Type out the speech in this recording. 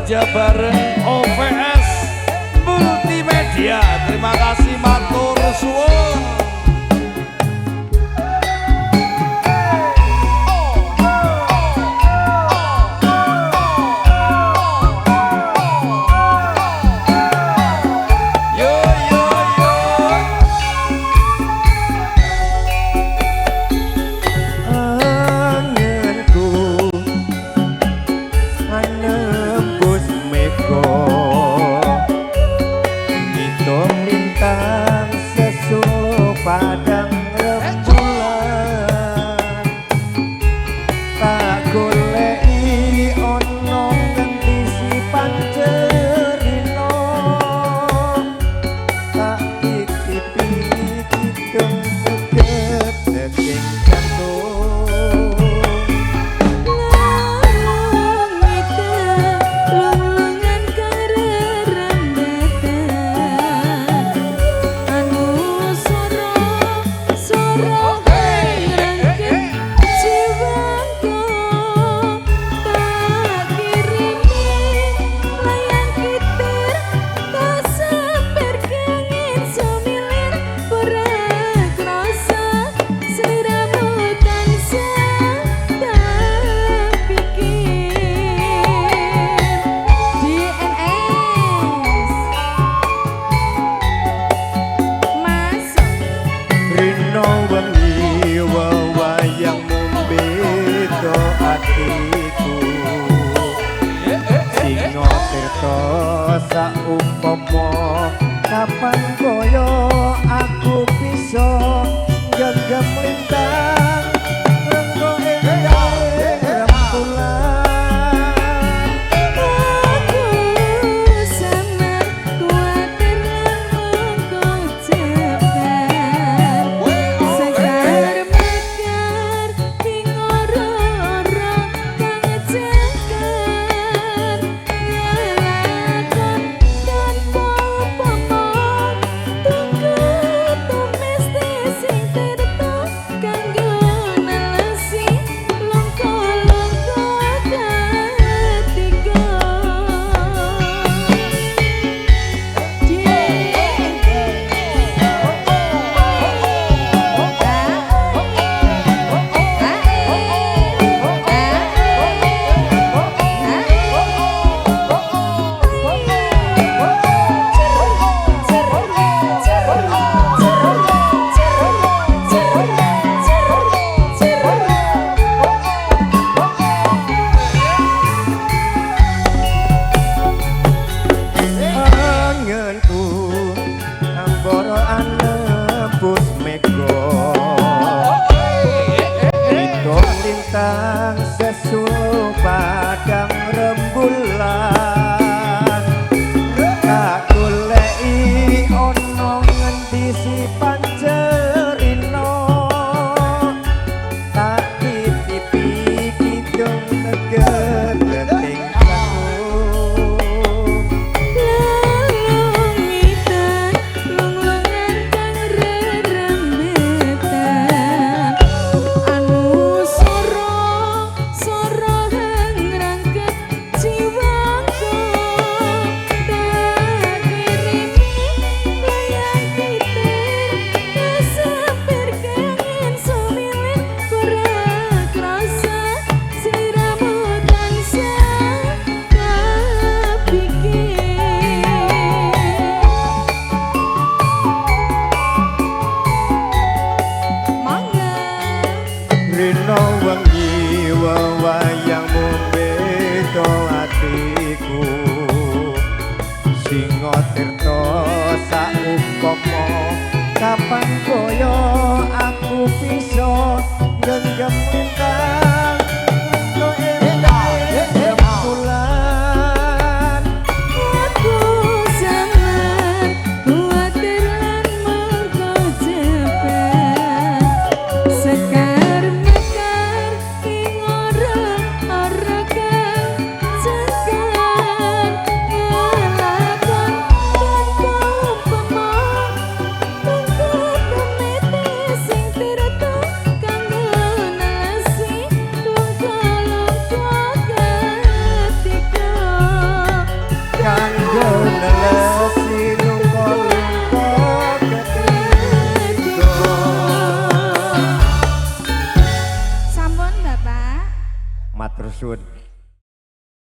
bekerja bareng OVS Multimedia. Terima kasih matur suwun. Saumpama kapan koyo aku bisa genggam lintang renggo ing bulan. Aku samar kuatir mengko cepat segar mekar ing ora-ora kang cekat ngelakon tanpa pomon tunggu tumis sing tirta kanggo nelesi longko-longko ketiga. Angenku ambara anebus mega hitung lintang sesul padang rembulan tak goleki ana ngendi si pancerina tak titipi kidung teget deting Lalungitan lunglungan kang rerembetan anu soro ngrangket jiwaku tak kirimi layang kitir kesempir kangen sumilir ora krasa sliramu tansah kapikir. Mangga Rino wengi wewayangmu beda atiku Singa tirta saumpama kapan koyo aku bisa genggam lintang renggo ing bulan. aku samar kuatir lan mengko cepat sekar mekar ing ora-ora kang cekat ngelakon tanpa pomon tunggu tumiti sing Matur suwun.